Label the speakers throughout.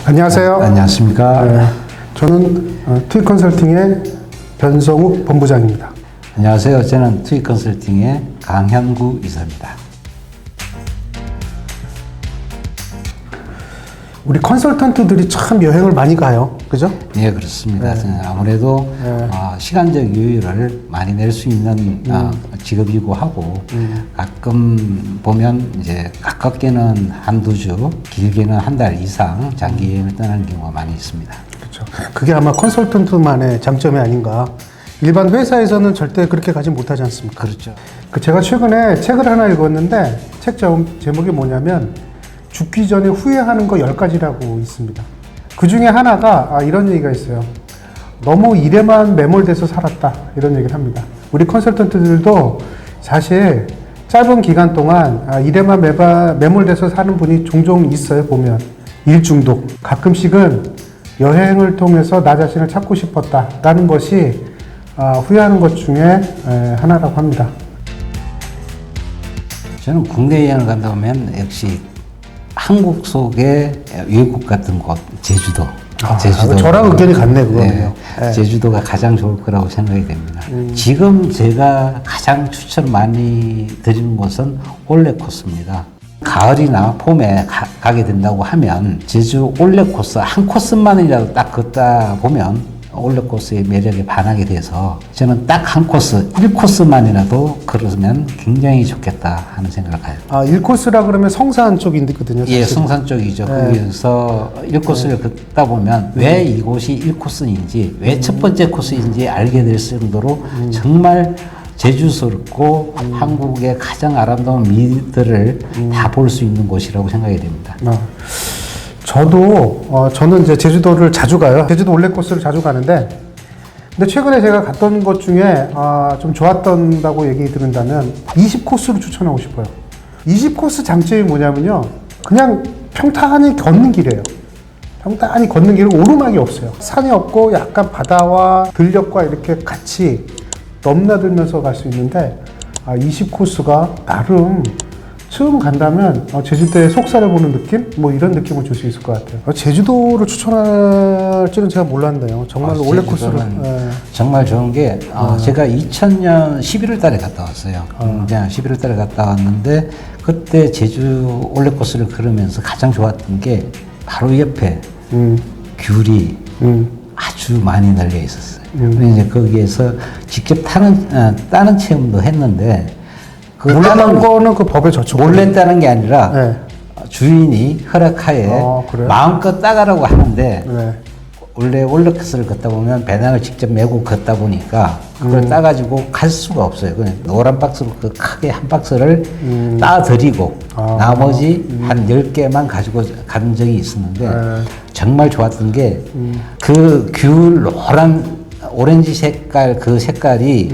Speaker 1: 안녕하세요.
Speaker 2: 안녕하십니까.
Speaker 1: 네, 저는 투이 컨설팅의 변성욱 본부장입니다.
Speaker 2: 안녕하세요. 저는 투이 컨설팅의 강현구 이사입니다.
Speaker 1: 우리 컨설턴트들이 참 여행을 많이 가요. 그죠?
Speaker 2: 네, 그렇습니다. 아무래도 시간적 여유를 많이 낼 수 있는 직업이고 하고 가끔 보면 이제 가깝게는 한두 주, 길게는 한 달 이상 장기 여행을 떠나는 경우가 많이 있습니다.
Speaker 1: 그렇죠. 그게 아마 컨설턴트만의 장점이 아닌가. 일반 회사에서는 절대 그렇게 가지 못하지 않습니까?
Speaker 2: 그렇죠.
Speaker 1: 제가 최근에 책을 하나 읽었는데 책 제목이 뭐냐면 죽기 전에 후회하는 거 10가지라고 있습니다. 그 중에 하나가 이런 얘기가 있어요. 너무 일에만 매몰돼서 살았다, 이런 얘기를 합니다. 우리 컨설턴트들도 사실 짧은 기간 동안 일에만 매몰돼서 사는 분이 종종 있어요. 보면 일 중독. 가끔씩은 여행을 통해서 나 자신을 찾고 싶었다라는 것이 후회하는 것 중에 하나라고 합니다.
Speaker 2: 저는 국내 여행을 간다 보면 역시 한국 속의 외국 같은 곳, 제주도. 제주도.
Speaker 1: 저랑 의견이 같네, 그거는요.
Speaker 2: 네, 제주도가 가장 좋을 거라고 생각이 됩니다. 지금 제가 가장 추천 많이 드리는 곳은 올레 코스입니다. 가을이나 봄에 가게 된다고 하면 제주 올레 코스 한 코스만이라도 딱 걷다 보면 올레 코스의 매력에 반하게 돼서 저는 딱 한 코스, 1코스만이라도 걸으면 굉장히 좋겠다 하는 생각을 가요.
Speaker 1: 1코스라 그러면 성산 쪽이 있거든요. 사실.
Speaker 2: 예, 성산 쪽이죠. 거기서 1코스를 걷다 보면 왜 이곳이 1코스인지, 왜 첫 번째 코스인지 알게 될 정도로 정말 제주스럽고 한국의 가장 아름다운 미들을 다 볼 수 있는 곳이라고 생각이 됩니다.
Speaker 1: 저는 이제 제주도를 자주 가요. 제주도 올레 코스를 자주 가는데, 근데 최근에 제가 갔던 것 중에 좀 좋았다고 얘기 들은다면 20코스를 추천하고 싶어요. 20코스 장점이 뭐냐면요, 그냥 평탄히 걷는 길이에요. 평탄히 걷는 길은 오르막이 없어요. 산이 없고 약간 바다와 들녘과 이렇게 같이 넘나들면서 갈 수 있는데 20코스가 나름 처음 간다면 제주도의 속살을 보는 느낌? 뭐 이런 느낌을 줄 수 있을 것 같아요. 제주도를 추천할 줄은 제가 몰랐네요. 정말 올레 코스를.
Speaker 2: 정말 좋은 게 제가 2000년 11월 달에 갔다 왔어요. 11월 달에 갔다 왔는데 그때 제주 올레 코스를 걸으면서 가장 좋았던 게 바로 옆에 귤이 아주 많이 널려 있었어요. 이제 거기에서 직접 따는 체험도 했는데
Speaker 1: 몰래 따는 거는 그 법에 저촉.
Speaker 2: 몰래 따는 게 아니라 주인이 허락하에 마음껏 따가라고 하는데 원래 올레코스를 걷다 보면 배낭을 직접 메고 걷다 보니까 그걸 따가지고 갈 수가 없어요. 그냥 노란 박스로 그 크게 한 박스를 따드리고 나머지 한 10개만 가지고 간 적이 있었는데 정말 좋았던 게 그 귤 노란 오렌지 색깔 그 색깔이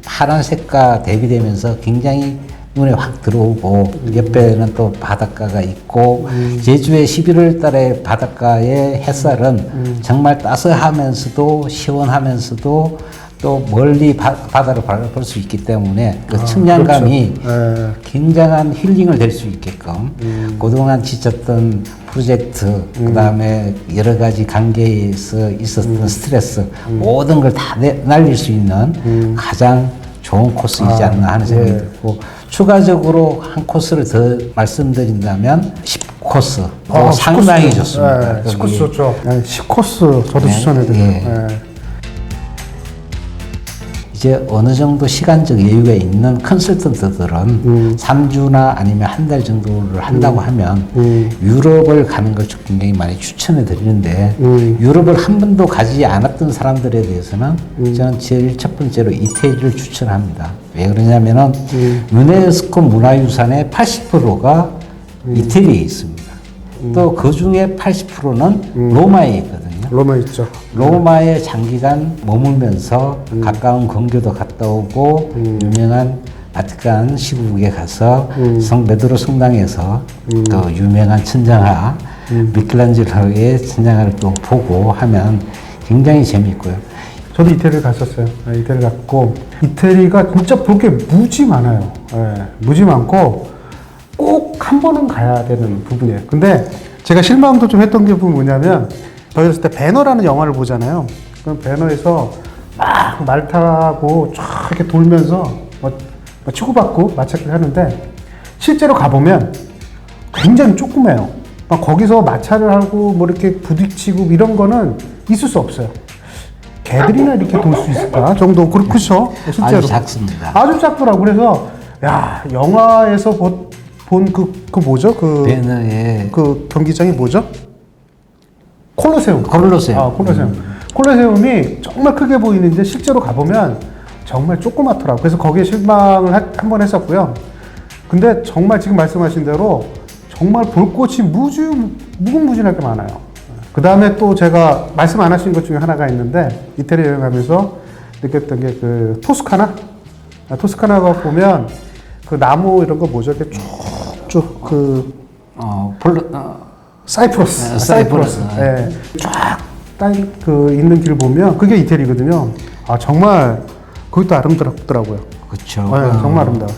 Speaker 2: 파란색과 대비되면서 굉장히 눈에 확 들어오고 옆에는 또 바닷가가 있고 제주의 11월 달에 바닷가의 햇살은 정말 따스하면서도 시원하면서 또 멀리 바다를 바라볼 수 있기 때문에 그 청량감이 그렇죠. 굉장한 힐링을 될 수 있게끔 그동안 지쳤던 프로젝트 그다음에 여러 가지 관계에서 있었던 스트레스 모든 걸 다 날릴 수 있는 가장 좋은 코스이지 않나 하는 생각이 들고 추가적으로 한 코스를 더 말씀드린다면 10코스 상당히
Speaker 1: 10코스.
Speaker 2: 좋습니다.
Speaker 1: 10코스 좋죠. 10코스 저도 추천해드려요.
Speaker 2: 이제 어느 정도 시간적 여유가 있는 컨설턴트들은 3주나 아니면 한 달 정도를 한다고 하면 유럽을 가는 걸 굉장히 많이 추천해 드리는데 유럽을 한 번도 가지 않았던 사람들에 대해서는 저는 제일 첫 번째로 이태리를 추천합니다. 왜 그러냐면은 유네스코 문화유산의 80%가 이태리에 있습니다. 또 그 중에 80%는 로마에 있거든요.
Speaker 1: 로마 있죠.
Speaker 2: 로마에 장기간 머물면서 가까운 근교도 갔다 오고 유명한 바티칸 시국에 가서 성 베드로 성당에서 또 유명한 천장화 미켈란젤로의 천장화를 또 보고 하면 굉장히 재미있고요.
Speaker 1: 저도 이태리를 갔었어요. 이태리 갔고 이태리가 진짜 볼 게 무지 많아요. 무지 많고 꼭 한 번은 가야 되는 부분이에요. 근데 제가 실망도 좀 했던 게 뭐냐면, 저희였을 때 배너라는 영화를 보잖아요. 그럼 배너에서 막 말 타고 쫙 이렇게 돌면서 뭐 치고받고 마찰을 하는데, 실제로 가보면 굉장히 조그매요. 막 거기서 마찰을 하고 뭐 이렇게 부딪히고 이런 거는 있을 수 없어요. 개들이나 이렇게 돌 수 있을까 정도. 그렇죠. 실제로
Speaker 2: 아주 작습니다.
Speaker 1: 아주 작더라고. 그래서 야, 영화에서 본 그 뭐죠? 그
Speaker 2: 배너의
Speaker 1: 그 경기장이 뭐죠? 콜로세움.
Speaker 2: 콜로세움.
Speaker 1: 콜로세움. 콜로세움이 정말 크게 보이는데 실제로 가보면 정말 조그맣더라고. 그래서 거기에 실망을 한 번 했었고요. 근데 정말 지금 말씀하신 대로 정말 볼 곳이 무궁무진하게 많아요. 그 다음에 또 제가 말씀 안 하신 것 중에 하나가 있는데, 이태리 여행하면서 느꼈던 게 그 토스카나? 토스카나가 보면 그 나무 이런 거 뭐죠? 이렇게 쭉쭉 사이프러스.
Speaker 2: 사이프러스.
Speaker 1: 예. 쫙 그 있는 길 보면 그게 이태리거든요. 아, 정말 그것도 아름답더라고요.
Speaker 2: 그렇죠.
Speaker 1: 네, 정말 아름다워요.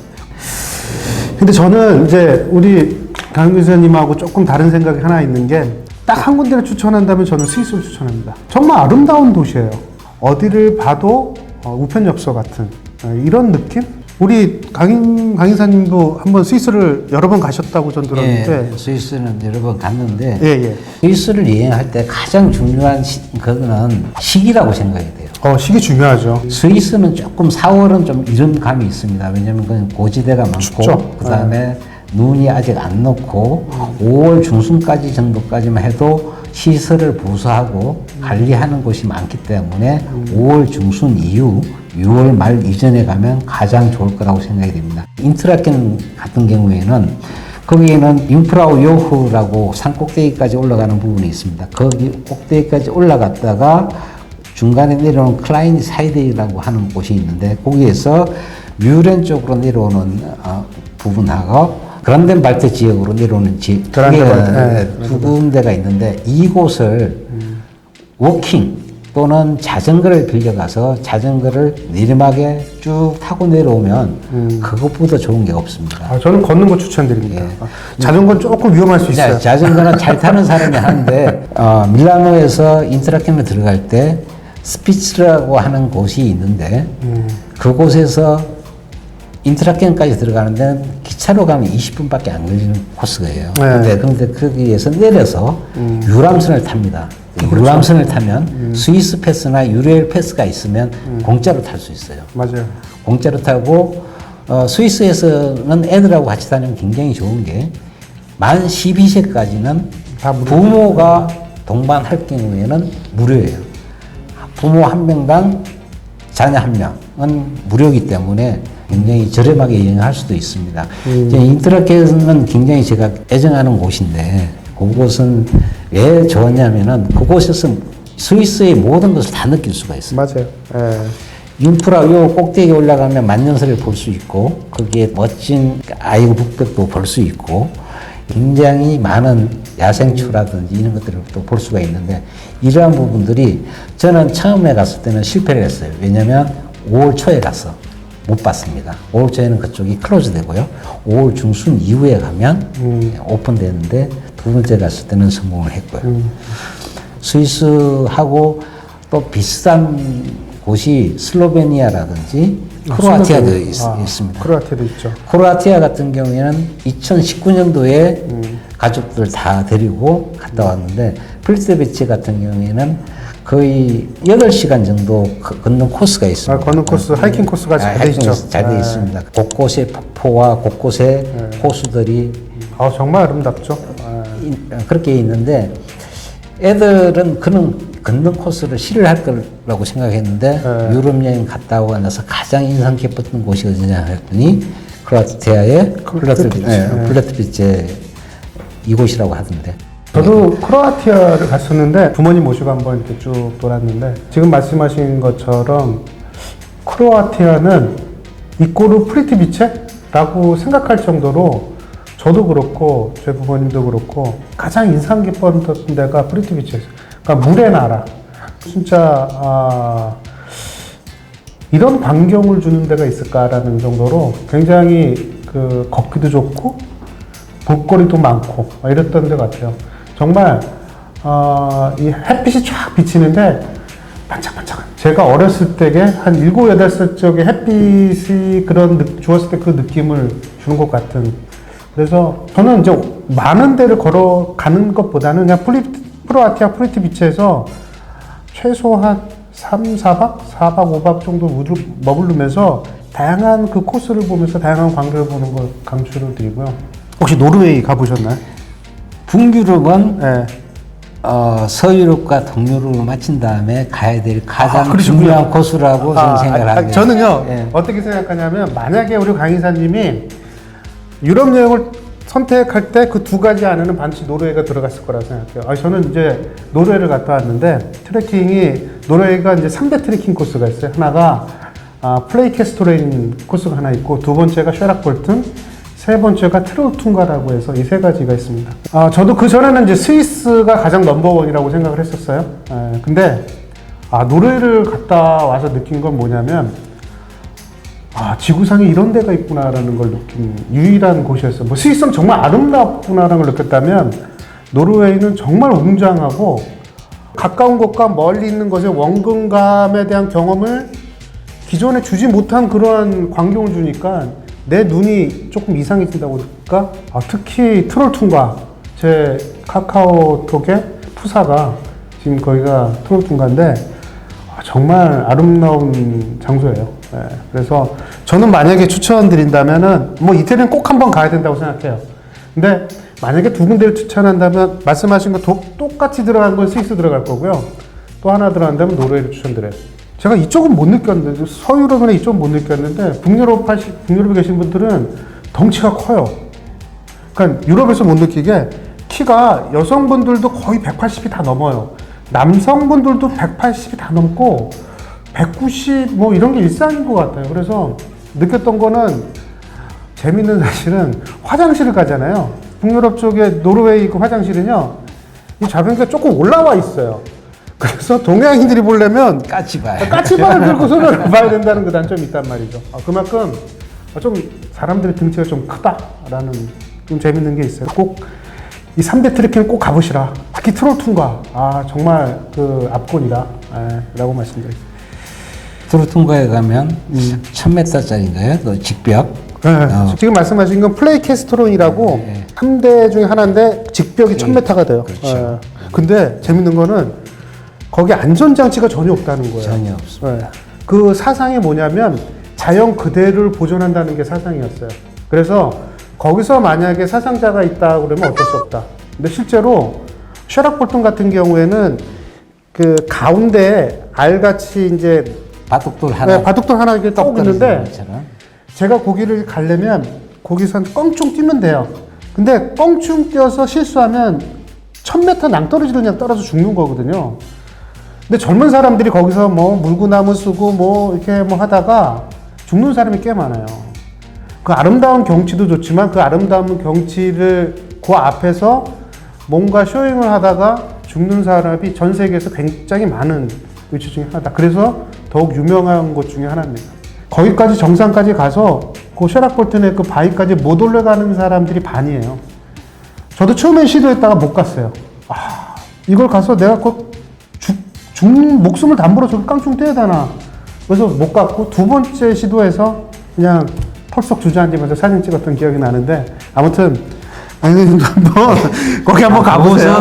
Speaker 1: 근데 저는 이제 우리 강 기자님하고 조금 다른 생각이 하나 있는 게, 딱 한 군데를 추천한다면 저는 스위스를 추천합니다. 정말 아름다운 도시예요. 어디를 봐도 우편엽서 같은 이런 느낌? 우리 강 이사님도 한번 스위스를 여러 번 가셨다고 전 들었는데.
Speaker 2: 예, 스위스는 여러 번 갔는데
Speaker 1: 예.
Speaker 2: 스위스를 여행할 때 가장 중요한 그거는 시기라고 생각이 돼요.
Speaker 1: 시기 중요하죠.
Speaker 2: 스위스는 조금 4월은 좀 이른 감이 있습니다. 왜냐면 그건 고지대가 많고,
Speaker 1: 춥죠.
Speaker 2: 그 다음에 눈이 아직 안 녹고 5월 중순까지 정도까지만 해도 시설을 보수하고 관리하는 곳이 많기 때문에 5월 중순 이후 6월 말 이전에 가면 가장 좋을 거라고 생각이 됩니다. 인트라켄 같은 경우에는 거기에는 융프라우 요흐라고 산 꼭대기까지 올라가는 부분이 있습니다. 거기 꼭대기까지 올라갔다가 중간에 내려오는 클라인 사이드라고 하는 곳이 있는데, 거기에서 뮤렌 쪽으로 내려오는 부분하고 그란덴발트 지역으로 내려오는 두 군데가 있는데, 이곳을 워킹 또는 자전거를 빌려가서 자전거를 내리막에 쭉 타고 내려오면 그것보다 좋은 게 없습니다.
Speaker 1: 저는 걷는 거 추천드립니다. 자전거는 조금 위험할 수 있어요.
Speaker 2: 자전거는 잘 타는 사람이 하는데, 밀라노에서 인트라켄에 들어갈 때 스피츠라고 하는 곳이 있는데, 그곳에서 인트라켄까지 들어가는 데는 기차로 가면 20분밖에 안 걸리는 코스예요. 그런데 거기에서 내려서 유람선을 탑니다.
Speaker 1: 그렇죠.
Speaker 2: 유람선을 타면 스위스 패스나 유레일 패스가 있으면 공짜로 탈 수 있어요.
Speaker 1: 맞아요.
Speaker 2: 공짜로 타고, 스위스에서는 애들하고 같이 다니면 굉장히 좋은 게, 만 12세까지는 부모가 동반할 경우에는 무료예요. 부모 한 명당 자녀 한 명은 무료이기 때문에 굉장히 저렴하게 여행할 수도 있습니다. 이제 인트라켄은 굉장히 제가 애정하는 곳인데, 그곳은 왜 좋았냐면은 그곳에서 스위스의 모든 것을 다 느낄 수가 있어요.
Speaker 1: 맞아요.
Speaker 2: 융프라 요 꼭대기에 올라가면 만년설을 볼 수 있고, 거기에 멋진 아이고 북벽도 볼 수 있고, 굉장히 많은 야생초라든지 이런 것들을 또 볼 수가 있는데, 이러한 부분들이 저는 처음에 갔을 때는 실패를 했어요. 왜냐면 5월 초에 가서 못 봤습니다. 5월 초에는 그쪽이 클로즈 되고요. 5월 중순 이후에 가면 오픈되는데, 두 번째 갔을 때는 성공을 했고요. 스위스하고 또 비슷한 곳이 슬로베니아라든지 크로아티아도 있습니다.
Speaker 1: 크로아티아도 있죠.
Speaker 2: 크로아티아 같은 경우에는 2019년도에 가족들 다 데리고 갔다 왔는데, 플리트비치 같은 경우에는 거의 8시간 정도 걷는 코스가 있습니다.
Speaker 1: 걷는 코스, 하이킹 코스가 잘 돼 있죠.
Speaker 2: 잘 돼 있습니다. 곳곳에 폭포와 곳곳에 호수들이
Speaker 1: 정말 아름답죠.
Speaker 2: 그렇게 있는데, 애들은 걷는 코스를 싫어할 거라고 생각했는데, 유럽 여행 갔다 오고 나서 가장 인상 깊었던 곳이 어디냐 했더니 크로아티아의 플레트비체 이곳이라고 하던데.
Speaker 1: 저도 크로아티아를 갔었는데 부모님 모시고 한번 이렇게 쭉 돌았는데, 지금 말씀하신 것처럼 크로아티아는 이꼬르 프리티비체라고 생각할 정도로, 저도 그렇고 제 부모님도 그렇고 가장 인상 깊었던 데가 프리티비체였어요. 그러니까 물의 나라. 진짜 이런 광경을 주는 데가 있을까라는 정도로 굉장히 그 걷기도 좋고 볼거리도 많고 이랬던 데 같아요. 정말 이 햇빛이 쫙 비치는데 반짝반짝한. 제가 어렸을 때에 한 7, 8살 적에 햇빛이 주었을 때 그 느낌을 주는 것 같은. 그래서 저는 이제 많은 데를 걸어가는 것보다는 그냥 프로아티아 프리티 비치에서 최소한 3, 4박? 4박, 5박 정도 머무르면서 다양한 그 코스를 보면서 다양한 광경을 보는 걸 강추를 드리고요. 혹시 노르웨이 가보셨나요?
Speaker 2: 북유럽은
Speaker 1: 네.
Speaker 2: 서유럽과 동유럽을 마친 다음에 가야 될 가장
Speaker 1: 그러시군요.
Speaker 2: 중요한 코스라고 저는 생각을 합니다.
Speaker 1: 저는요,
Speaker 2: 예.
Speaker 1: 어떻게 생각하냐면, 만약에 우리 강의사님이 유럽 여행을 선택할 때 그 두 가지 안에는 반드시 노르웨이가 들어갔을 거라고 생각해요. 저는 이제 노르웨이를 갔다 왔는데, 노르웨이가 이제 3대 트레킹 코스가 있어요. 하나가, 플레이케스토레인 코스가 하나 있고, 두 번째가 쉐락볼튼, 세 번째가 트롤퉁가라고 해서 이 세 가지가 있습니다. 저도 그 전에는 이제 스위스가 가장 넘버원이라고 생각을 했었어요. 근데, 노르웨이를 갔다 와서 느낀 건 뭐냐면, 지구상에 이런 데가 있구나라는 걸 느낀 유일한 곳이었어요. 뭐 스위스는 정말 아름답구나라는 걸 느꼈다면, 노르웨이는 정말 웅장하고, 가까운 것과 멀리 있는 것의 원근감에 대한 경험을 기존에 주지 못한 그러한 광경을 주니까 내 눈이 조금 이상해진다고 할까? 특히 트롤퉁가, 제 카카오톡의 푸사가 지금 거기가 트롤퉁가인데 정말 아름다운 장소예요. 그래서 저는 만약에 추천드린다면은 뭐 이태리는 꼭 한번 가야 된다고 생각해요. 근데 만약에 두 군데를 추천한다면 말씀하신 거 똑같이 들어간 건 스위스 들어갈 거고요. 또 하나 들어간다면 노르웨이를 추천드려요. 제가 이쪽은 못 느꼈는데, 서유럽이나 이쪽은 못 느꼈는데, 북유럽에 계신 분들은 덩치가 커요. 그러니까 유럽에서 못 느끼게 키가 여성분들도 거의 180이 다 넘어요. 남성분들도 180이 다 넘고, 190 뭐 이런 게 일상인 것 같아요. 그래서 느꼈던 거는 재밌는 사실은 화장실을 가잖아요. 북유럽 쪽에 노르웨이 그 화장실은요, 이 좌변기가 조금 올라와 있어요. 그래서 동양인들이 보려면 까치발을 들고 손을 봐야 된다는 그 단점이 있단 말이죠. 그만큼 좀 사람들의 등치가 좀 크다라는 좀 재밌는 게 있어요. 꼭 이 3대 트레킹을 꼭 가보시라. 특히 트롤퉁가. 정말 그 압권이다. 라고 말씀드립니다.
Speaker 2: 트롤퉁가에 가면 1000m짜리인가요? 또 직벽?
Speaker 1: 지금 말씀하신 건 플레이케스토론이라고 3대 중에 하나인데 직벽이 1000m가 돼요.
Speaker 2: 그렇죠.
Speaker 1: 근데 재밌는 거는 거기 안전장치가 전혀 없다는 거예요.
Speaker 2: 전혀 없습니다.
Speaker 1: 그 사상이 뭐냐면 자연 그대로를 보존한다는 게 사상이었어요. 그래서 거기서 만약에 사상자가 있다 그러면 어쩔 수 없다. 근데 실제로 쉐락볼튼 같은 경우에는 그 가운데 알같이 이제 바둑돌 하나 이렇게 딱 있는데 제가 거기를 가려면 거기서 껑충 뛰면 돼요. 근데 껑충 뛰어서 실수하면 1000m 낭떠러지로 그냥 떨어져 죽는 거거든요. 근데 젊은 사람들이 거기서 뭐 물구나무 쓰고 뭐 이렇게 뭐 하다가 죽는 사람이 꽤 많아요. 그 아름다운 경치도 좋지만 그 아름다운 경치를 그 앞에서 뭔가 쇼잉을 하다가 죽는 사람이 전 세계에서 굉장히 많은 위치 중에 하나다. 그래서 더욱 유명한 곳 중에 하나입니다. 거기까지 정상까지 가서 그 쉐락볼튼의 그 바위까지 못 올라가는 사람들이 반이에요. 저도 처음엔 시도했다가 못 갔어요. 이걸 가서 내가 곧 죽는 목숨을 담보로 저기 깡충 뛰어야 되나. 그래서 못 갔고 두 번째 시도에서 그냥 펄썩 주저앉으면서 사진 찍었던 기억이 나는데 아무튼 한번 거기 한번 가보세요.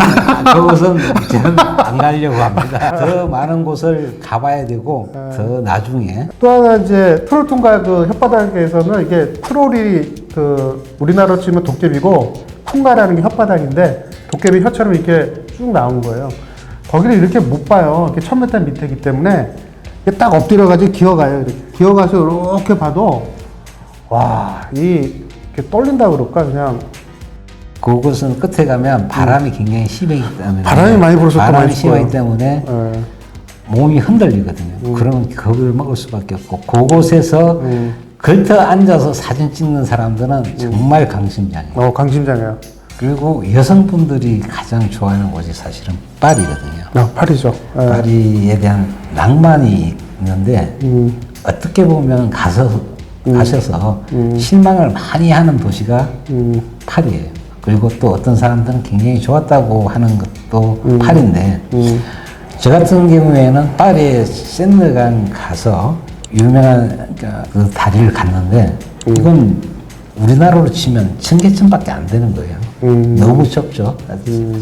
Speaker 2: 그곳은 저는 안 가려고 합니다. 더 많은 곳을 가봐야 되고 더 나중에
Speaker 1: 또 하나 이제 트롤퉁가 그 혓바닥에서는 이게 트롤이 그 우리나라로 치면 도깨비고 퉁가라는 게 혓바닥인데 도깨비 혀처럼 이렇게 쭉 나온 거예요. 거기를 이렇게 못 봐요. 이렇게 1000m 밑에기 때문에 딱 엎드려가지고 기어가요. 이렇게 기어가서 이렇게 봐도 이렇게 떨린다 그럴까 그냥.
Speaker 2: 그곳은 끝에 가면 바람이 굉장히 심하기 때문에
Speaker 1: 바람이 많이 불어서
Speaker 2: 바람이 심하기 때문에 몸이 흔들리거든요. 그러면 겁을 먹을 수밖에 없고 그곳에서 걸터 앉아서 사진 찍는 사람들은 정말 강심장이에요.
Speaker 1: 강심장이에요.
Speaker 2: 그리고 여성분들이 가장 좋아하는 곳이 사실은 파리거든요.
Speaker 1: 파리죠.
Speaker 2: 파리에 대한 낭만이 있는데 어떻게 보면 가셔서 실망을 많이 하는 도시가 파리예요. 그리고 또 어떤 사람들은 굉장히 좋았다고 하는 것도 파리인데 저 같은 경우에는 파리의 센르강 가서 유명한 그 다리를 갔는데 이건 우리나라로 치면 1000개쯤밖에 안 되는 거예요. 너무 좁죠.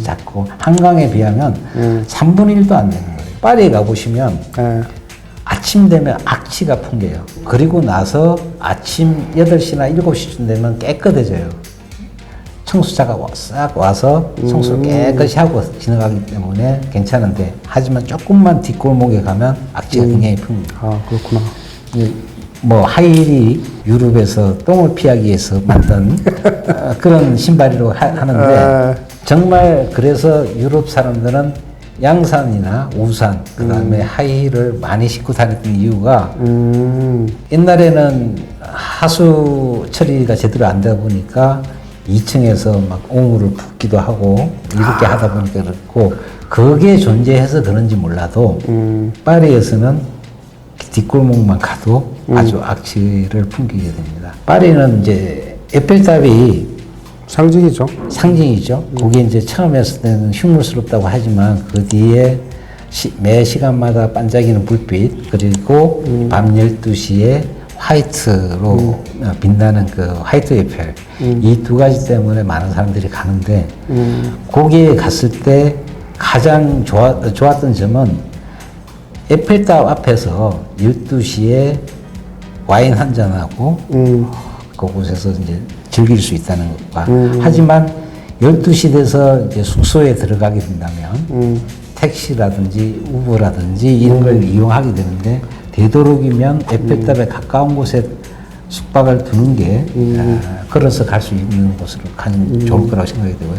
Speaker 2: 작고 한강에 비하면 3분의 1도 안 되는 거예요. 파리에 가보시면 아침 되면 악취가 풍겨요. 그리고 나서 아침 8시나 7시쯤 되면 깨끗해져요. 청소차가 싹 와서 청소를 깨끗이 하고 지나가기 때문에 괜찮은데, 하지만 조금만 뒷골목에 가면 악취가 굉장히 풍깁니다.
Speaker 1: 아, 그렇구나.
Speaker 2: 뭐 하이힐이 유럽에서 똥을 피하기 위해서 만든 그런 신발이라고 하는데, 정말 그래서 유럽 사람들은 양산이나 우산, 그 다음에 하이힐을 많이 신고 다녔던 이유가 옛날에는 하수 처리가 제대로 안 되다 보니까 2층에서 막 오물을 붓기도 하고 이렇게 하다 보니까 그렇고, 그게 존재해서 그런지 몰라도 파리에서는 뒷골목만 가도 아주 악취를 풍기게 됩니다. 파리는 이제 에펠탑이
Speaker 1: 상징이죠.
Speaker 2: 상징이죠. 그게 이제 처음 했을 때는 흉물스럽다고 하지만 그 뒤에 매 시간마다 반짝이는 불빛, 그리고 밤 12시에 화이트로 빛나는 그 화이트 에펠, 이 두 가지 때문에 많은 사람들이 가는데, 거기에 갔을 때 가장 좋았던 점은 에펠탑 앞에서 12시에 와인 한 잔하고 그곳에서 이제 즐길 수 있다는 것과, 하지만 12시 돼서 이제 숙소에 들어가게 된다면 택시라든지 우버라든지 이런 걸 이용하게 되는데, 되도록이면 에펠탑에 가까운 곳에 숙박을 두는 게 걸어서 갈 수 있는 곳으로 가면 좋을 거라고 생각이 되고요.